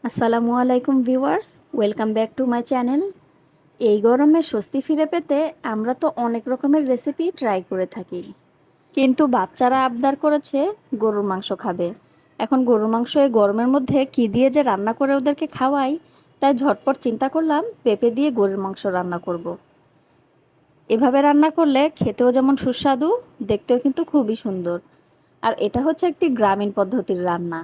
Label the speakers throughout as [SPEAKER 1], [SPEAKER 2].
[SPEAKER 1] আসসালামু আলাইকুম viewers, welcome back to my channel. এই গরমে স্বস্তি ফিরে পেতে আমরা তো অনেক রকমের রেসিপি ট্রাই করে থাকি, কিন্তু বাচ্চারা আবদার করেছে গরুর মাংস খাবে। এখন গরুর মাংস এই গরমের মধ্যে কী দিয়ে যে রান্না করে ওদেরকে খাওয়াই, তাই ঝটপট চিন্তা করলাম পেঁপে দিয়ে গরুর মাংস রান্না করব। এভাবে রান্না করলে খেতেও যেমন সুস্বাদু, দেখতেও কিন্তু খুবই সুন্দর। আর এটা হচ্ছে একটি গ্রামীণ পদ্ধতির রান্না।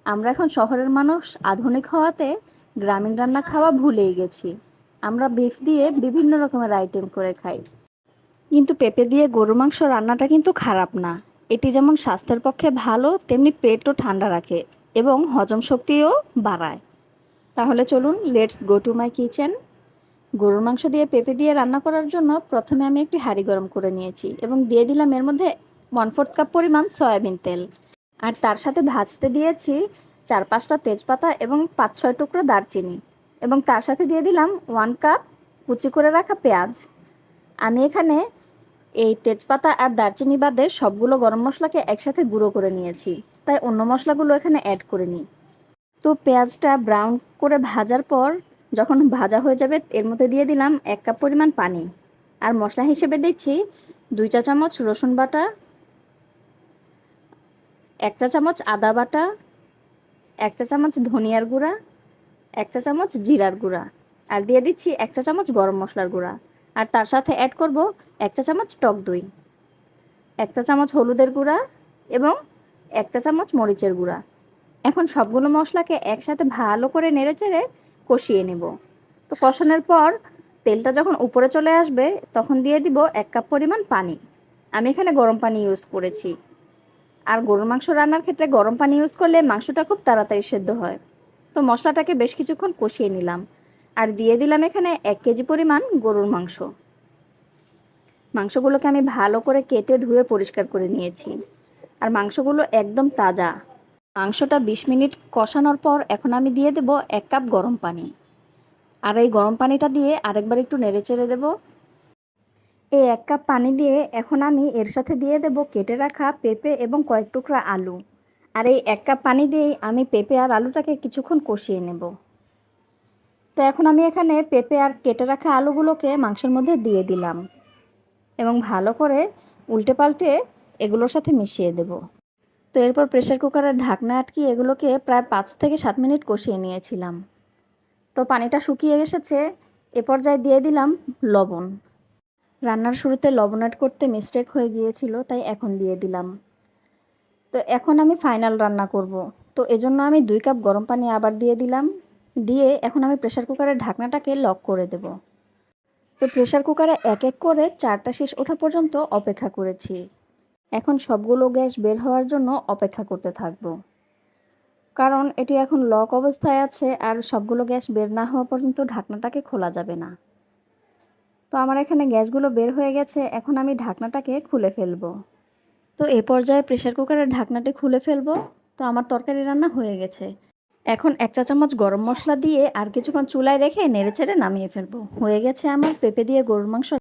[SPEAKER 1] আমরা এখন শহরের মানুষ আধুনিক হওয়াতে গ্রামীণ রান্না খাওয়া ভুলেই গেছি। আমরা বিফ দিয়ে বিভিন্ন রকমের আইটেম করে খাই, কিন্তু পেঁপে দিয়ে গরু মাংস রান্নাটা কিন্তু খারাপ না। এটি যেমন স্বাস্থ্যের পক্ষে ভালো, তেমনি পেটও ঠান্ডা রাখে এবং হজম শক্তিও বাড়ায়। তাহলে চলুন, let's go to my kitchen. গরুর মাংস দিয়ে পেঁপে দিয়ে রান্না করার জন্য প্রথমে আমি একটি হাঁড়ি গরম করে নিয়েছি এবং দিয়ে দিলাম এর মধ্যে 1/4 কাপ পরিমাণ সয়াবিন তেল। আর তার সাথে ভাজতে দিয়েছি 4-5টা তেজপাতা এবং 5-6 টুকরো দারচিনি, এবং তার সাথে দিয়ে দিলাম 1 কাপ কুচি করে রাখা পেঁয়াজ। আমি এখানে এই তেজপাতা আর দারচিনি বাদে সবগুলো গরম মশলাকে একসাথে গুঁড়ো করে নিয়েছি, তাই অন্য মশলাগুলো এখানে অ্যাড করে নিই। তো পেঁয়াজটা ব্রাউন করে ভাজার পর যখন ভাজা হয়ে যাবে, এর মধ্যে দিয়ে দিলাম 1 কাপ পরিমাণ পানি। আর মশলা হিসেবে দিচ্ছি 2 চা চামচ রসুন বাটা, 1 চা চামচ আদা বাটা, 1 চা চামচ ধনিয়ার গুঁড়া, 1 চা চামচ জিরার গুঁড়া, আর দিয়ে দিচ্ছি 1 চা চামচ গরম মশলার গুঁড়া। আর তার সাথে অ্যাড করব 1 চা চামচ টক দই, 1 চা চামচ হলুদের গুঁড়া এবং 1 চা চামচ মরিচের গুঁড়া। এখন সবগুলো মশলাকে একসাথে ভালো করে নেড়েচেড়ে কষিয়ে নেব। তো কষানোর পর তেলটা যখন উপরে চলে আসবে, তখন দিয়ে দিব 1 কাপ পরিমাণ পানি। আমি এখানে গরম পানি ইউজ করেছি। আর গরুর মাংস রান্নার ক্ষেত্রে গরম পানি ইউজ করলে মাংসটা খুব তাড়াতাড়ি সেদ্ধ হয়। তো মশলাটাকে বেশ কিছুক্ষণ কষিয়ে নিলাম আর দিয়ে দিলাম এখানে 1 কেজি পরিমাণ গরুর মাংস। মাংসগুলোকে আমি ভালো করে কেটে ধুয়ে পরিষ্কার করে নিয়েছি, আর মাংসগুলো একদম তাজা। মাংসটা 20 মিনিট কষানোর পর এখন আমি দিয়ে দেব 1 কাপ গরম পানি। আর এই গরম পানিটা দিয়ে আরেকবার একটু নেড়েচেড়ে দেব। এই 1 কাপ পানি দিয়ে এখন আমি এর সাথে দিয়ে দেব কেটে রাখা পেঁপে এবং কয়েক টুকরা আলু। আর এই 1 কাপ পানি দিয়েই আমি পেঁপে আর আলুটাকে কিছুক্ষণ কষিয়ে নেব। তো এখন আমি এখানে পেঁপে আর কেটে রাখা আলুগুলোকে মাংসের মধ্যে দিয়ে দিলাম এবং ভালো করে উল্টে পাল্টে এগুলোর সাথে মিশিয়ে দেব। তো এরপর প্রেসার কুকারের ঢাকনা আটকিয়ে এগুলোকে প্রায় 5 থেকে 7 মিনিট কষিয়ে নিয়েছিলাম। তো পানিটা শুকিয়ে এসেছে, এ পর্যায়ে দিয়ে দিলাম লবণ। রান্নার শুরুতে লবণ অ্যাড করতে মিস্টেক হয়ে গিয়েছিল, তাই এখন দিয়ে দিলাম। তো এখন আমি ফাইনাল রান্না করব। তো এজন্য আমি 2 কাপ গরম পানি আবার দিয়ে দিলাম। দিয়ে এখন আমি প্রেসার কুকারের ঢাকনাটাকে লক করে দেব। তো প্রেসার কুকারে এক এক করে 4টা শীষ ওঠা পর্যন্ত অপেক্ষা করেছি। এখন সবগুলো গ্যাস বের হওয়ার জন্য অপেক্ষা করতে থাকবো, কারণ এটি এখন লক অবস্থায় আছে আর সবগুলো গ্যাস বের না হওয়া পর্যন্ত ঢাকনাটাকে খোলা যাবে না। তো আমার এখানে গ্যাসগুলো বের হয়ে গেছে, এখন আমি ঢাকনাটাকে খুলে ফেলবো। তো এ পর্যায়ে প্রেসার কুকারের ঢাকনাটি খুলে ফেলবো। তো আমার তরকারি রান্না হয়ে গেছে। এখন 1 চা চামচ গরম মশলা দিয়ে আর কিছুক্ষণ চুলায় রেখে নেড়েচেড়ে নামিয়ে ফেলবো। হয়ে গেছে আমার পেঁপে দিয়ে গরুর মাংস।